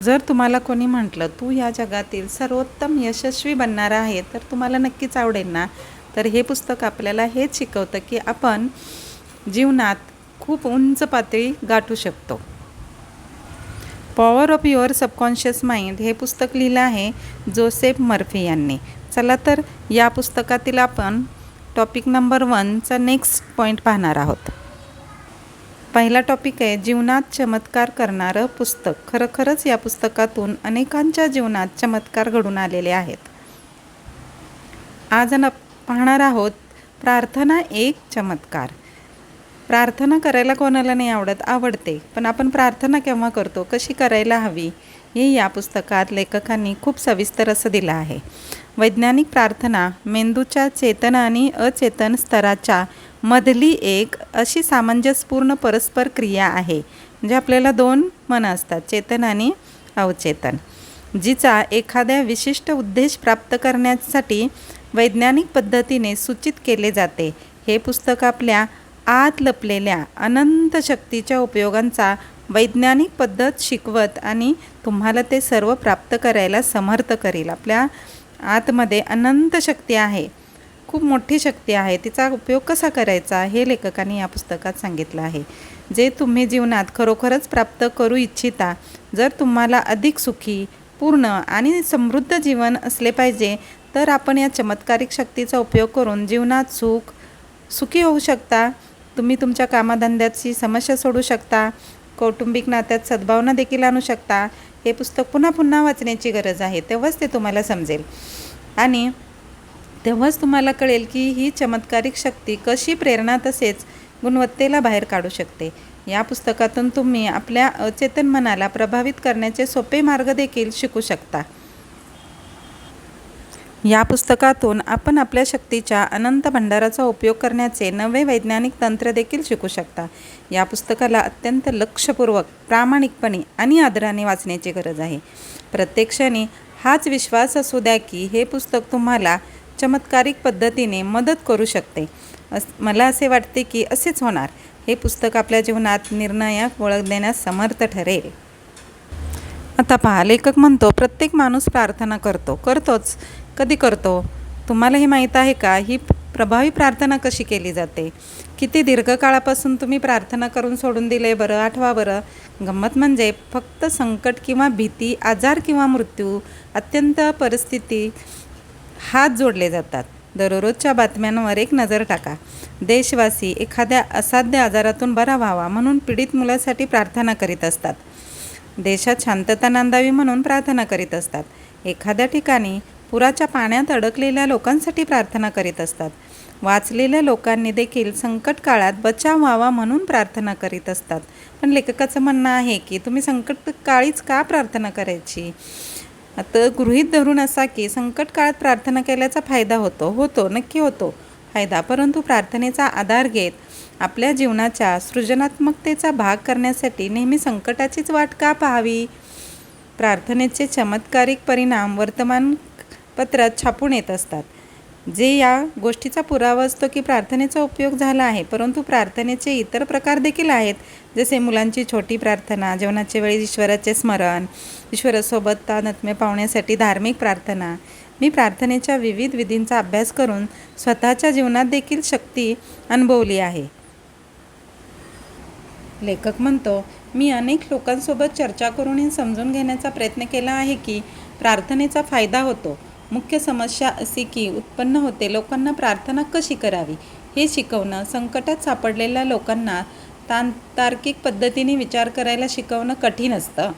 जर तुम्हाला कोणी म्हटलं तू या जगातील सर्वोत्तम यशस्वी बनणार आहे तर तुम्हाला नक्कीच आवडेल ना. तर हे पुस्तक आपल्याला हेच शिकवतं की आपण जीवनात खूप उंच पातळी गाठू शकतो. Power of your subconscious mind हे पुस्तक लिहिलं आहे जोसेफ मर्फी यांनी. चला तर या पुस्तकातील आपण टॉपिक नंबर 1चा नेक्स्ट पॉईंट पाहणार आहोत. पहिला टॉपिक आहे जीवनात चमत्कार करणारं पुस्तक. खरोखरच या पुस्तकातून अनेकांच्या जीवनात चमत्कार घडून आलेले आहेत. आज पाहणार आहोत प्रार्थना एक चमत्कार. प्रार्थना करायला कोणाला नाही आवडते, पण आपण प्रार्थना केव्हा करतो, कशी करायला हवी हे या पुस्तकात लेखकांनी खूप सविस्तर असं दिलं आहे. वैज्ञानिक प्रार्थना मेंदूच्या चेतन आणि अचेतन स्तराच्या मधली एक अशी सामंजस्यपूर्ण परस्पर क्रिया आहे. म्हणजे आपल्याला 2 मनं असतात, चेतन आणि अवचेतन, जिचा एखाद्या विशिष्ट उद्देश प्राप्त करण्यासाठी वैज्ञानिक पद्धतीने सूचित केले जाते. हे पुस्तक आपल्या आत लपलेल्या अनंत शक्तीच्या उपयोगांचा वैज्ञानिक पद्धत शिकवत आणि तुम्हाला ते सर्व प्राप्त करायला समर्थ करेल. आपल्या आतमध्ये अनंत शक्ती आहे, खूप मोठी शक्ती आहे. तिचा उपयोग कसा करायचा हे लेखकांनी या पुस्तकात सांगितलं आहे. जे तुम्ही जीवनात खरोखरच प्राप्त करू इच्छिता, जर तुम्हाला अधिक सुखी, पूर्ण आणि समृद्ध जीवन असले पाहिजे, तर आपण या चमत्कारिक शक्तीचा उपयोग करून जीवनात सुखी होऊ शकता. तुम्ही तुमच्या कामधंद्याची समस्या सोडू शकता, कौटुंबिक नात्यात सद्भावना देखील आणू शकता. हे पुस्तक पुन्हा पुन्हा वाचण्याची गरज आहे, तेव्हाच ते तुम्हाला समजेल आणि तेव्हाच तुम्हाला कळेल की ही चमत्कारिक शक्ती कशी प्रेरणा तसेच गुणवत्तेला बाहेर काढू शकते. या पुस्तकातून तुम्ही आपल्या अचेतन मनाला प्रभावित करण्याचे सोपे मार्ग देखील शिकू शकता. या पुस्तकातून आपण आपल्या शक्तीच्या अनंत भंडाराचा उपयोग करण्याचे नवे वैज्ञानिक तंत्र देखील शिकू शकता. या पुस्तकाला अत्यंत लक्षपूर्वक, प्रामाणिकपणे आणि आदराने वाचण्याची गरज आहे. प्रत्येक क्षणी हाच विश्वास असू द्या की हे पुस्तक तुम्हाला चमत्कारिक पद्धतीने मदत करू शकते. मला असे वाटते की असेच होणार. हे पुस्तक आपल्या जीवनात निर्णायक ओळख देण्यास समर्थ ठरेल. आता पहा, लेखक म्हणतो प्रत्येक माणूस प्रार्थना करतोच. कधी करतो तुम्हाला हे माहीत आहे का? ही प्रभावी प्रार्थना कशी केली जाते? किती दीर्घकाळापासून तुम्ही प्रार्थना करून सोडून दिले बरं? आठवा बरं. गंमत म्हणजे फक्त संकट किंवा भीती, आजार किंवा मृत्यू, अत्यंत परिस्थिती हात जोडले जातात. दररोजच्या बातम्यांवर एक नजर टाका. देशवासी एखाद्या असाध्य आजारातून बरा व्हावा म्हणून पीडित मुलासाठी प्रार्थना करीत असतात. देशात शांतता नांदावी म्हणून प्रार्थना करीत असतात. एखाद्या ठिकाणी पुराच्या पाण्यात अडकलेल्या लोकांसाठी प्रार्थना करीत असतात. वाचलेल्या लोकांनी देखील संकट काळात बचाव व्हावा म्हणून प्रार्थना करीत असतात. पण लेखकाचं म्हणणं आहे की तुम्ही संकट काळीच का प्रार्थना करायची? आता गृहीत धरून असा की संकट काळात प्रार्थना केल्याचा फायदा होतो, नक्की होतो फायदा, परंतु प्रार्थनेचा आधार घेत आपल्या जीवनाच्या सृजनात्मकतेचा भाग करण्यासाठी नेहमी संकटाचीच वाट का पाहावी? प्रार्थनेचे चमत्कारिक परिणाम वर्तमानपत्रात छापून येत असतात, जे या गोष्टीचा पुरावा असतो की प्रार्थनेचा उपयोग झाला आहे. परंतु प्रार्थनेचे इतर प्रकार देखील आहेत, जसे मुलांची छोटी प्रार्थना, जेवणाच्या वेळी ईश्वराचे स्मरण, ईश्वरासोबत तादात्म्य पावण्यासाठी धार्मिक प्रार्थना. मी प्रार्थनेच्या विविध विधींचा अभ्यास करून स्वतःच्या जीवनात देखील शक्ती अनुभवली आहे. लेखक म्हणतो, मी अनेक लोकांसोबत चर्चा करून हे समजून घेण्याचा प्रयत्न केला आहे की प्रार्थनेचा फायदा होतो. मुख्य समस्या अशी की उत्पन्न होते लोकांना प्रार्थना कशी करावी हे शिकवणं. संकटात सापडलेल्या लोकांना तार्किक पद्धतीने विचार करायला शिकवणं कठीण असतं.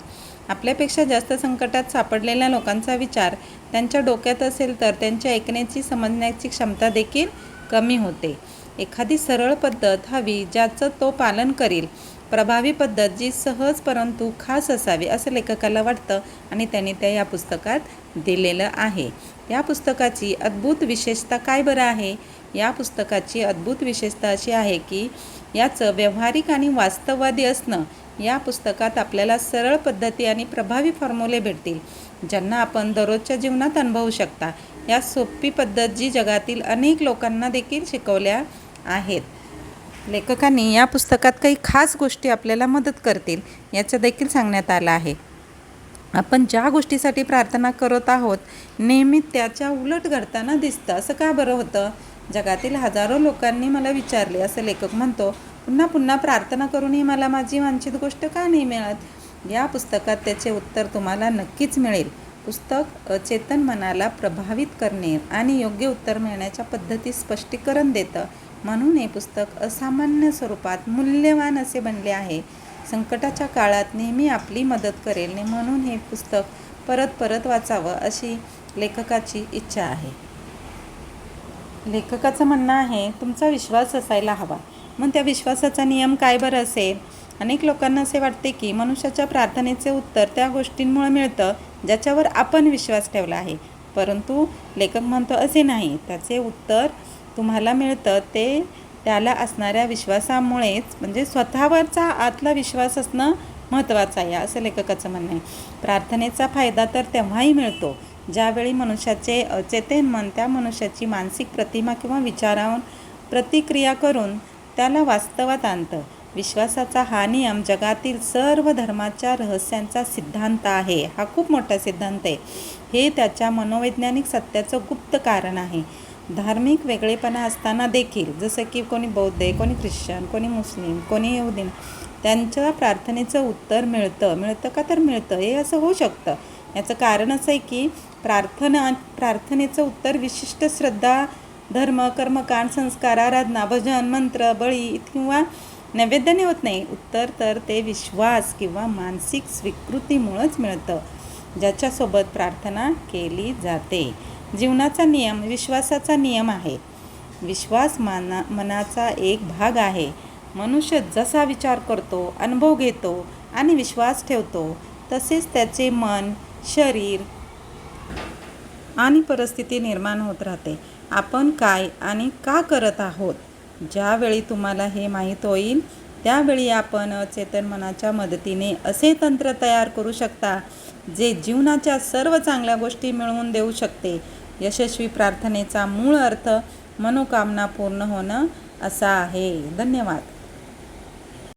आपल्यापेक्षा जास्त संकटात सापडलेल्या लोकांचा विचार त्यांच्या डोक्यात असेल तर त्यांच्या ऐकण्याची, समजण्याची क्षमता देखील कमी होते. एखादी सरळ पद्धत हवी ज्याचं तो पालन करील. प्रभावी पद्धत जी सहज परंतु खास असावी असं लेखकाला वाटतं आणि त्यांनी त्या या पुस्तकात दिलेलं आहे. या पुस्तकाची अद्भुत विशेषता काय बरं आहे? या पुस्तकाची अद्भुत विशेषता अशी आहे की याचं व्यावहारिक आणि वास्तववादी असणं. या पुस्तकात आपल्याला सरळ पद्धती आणि प्रभावी फॉर्म्युले भेटतील, ज्यांना आपण दररोजच्या जीवनात अनुभवू शकता. या सोपी पद्धत जी जगातील अनेक लोकांना देखील शिकवल्या आहेत. लेखकांनी या पुस्तकात काही खास गोष्टी आपल्याला मदत करतील याचं देखील सांगण्यात आलं आहे. आपण ज्या गोष्टीसाठी प्रार्थना करत आहोत नेहमी त्याच्या उलट घडताना दिसतं. असं का बरं होतं? जगातील हजारो लोकांनी मला विचारले, असं लेखक म्हणतो, पुन्हा पुन्हा प्रार्थना करूनही मला माझी वांछित गोष्ट का नाही मिळत? या पुस्तकात त्याचे उत्तर तुम्हाला नक्कीच मिळेल. पुस्तक अचेतन मनाला प्रभावित करणे आणि योग्य उत्तर मिळण्याच्या पद्धती स्पष्टीकरण देतं. म्हणून हे पुस्तक असामान्य स्वरूपात मूल्यवान असे बनले आहे. संकटाच्या काळात नेहमी आपली मदत करेल म्हणून हे पुस्तक परत परत वाचावं अशी लेखकाची इच्छा आहे. लेखकाचं म्हणणं आहे, तुमचा विश्वास असायला हवा. मग त्या विश्वासाचा नियम काय बरं असेल? अनेक लोकांना असे वाटते की मनुष्याच्या प्रार्थनेचे उत्तर त्या गोष्टींमुळे मिळतं ज्याच्यावर आपण विश्वास ठेवला आहे. परंतु लेखक म्हणतो असे नाही. त्याचे उत्तर तुम्हाला मिळतं ते त्याला असणाऱ्या विश्वासामुळेच, म्हणजे स्वतःवरचा आतला विश्वास असणं महत्त्वाचं आहे असं लेखकाचं म्हणणं आहे. प्रार्थनेचा फायदा तर तेव्हाही मिळतो ज्यावेळी मनुष्याचे अचेतन मन त्या मनुष्याची मानसिक प्रतिमा किंवा विचारावर प्रतिक्रिया करून त्याला वास्तवात आणतं. विश्वासाचा हा नियम जगातील सर्व धर्माच्या रहस्यांचा सिद्धांत आहे. हा खूप मोठा सिद्धांत आहे. हे त्याच्या मनोवैज्ञानिक सत्याचं गुप्त कारण आहे. धार्मिक वेगळेपणा असताना देखील, जसं की कोणी बौद्ध आहे, कोणी ख्रिश्चन, कोणी मुस्लिम, कोणी यहुदी, त्यांच्या प्रार्थनेचं उत्तर मिळतं का तर मिळतं. हे असं होऊ शकतं. याचं कारण असं आहे की प्रार्थनेचं उत्तर विशिष्ट श्रद्धा, धर्म, कर्मकांड, संस्कार, आराधना, भजन, मंत्र, बळी किंवा नैवेद्याने होत नाही. उत्तर तर ते विश्वास किंवा मानसिक स्वीकृतीमुळंच मिळतं ज्याच्यासोबत प्रार्थना केली जाते. जीवनाचा नियम विश्वासाचा नियम आहे. विश्वास मनाचा एक भाग आहे. मनुष्य जसा विचार करतो, अनुभव घेतो आणि विश्वास ठेवतो तसेच त्याचे मन, शरीर आणि परिस्थिती निर्माण होत राहते. आपण काय आणि का करत आहोत? ज्यावेळी तुम्हाला हे माहीत होईल त्यावेळी आपण अचेतन मनाच्या मदतीने असे तंत्र तयार करू शकता जे जीवनाच्या सर्व चांगल्या गोष्टी मिळवून देऊ शकते. यशस्वी प्रार्थनेचा मूळ अर्थ मनोकामना पूर्ण होणं असा आहे. धन्यवाद.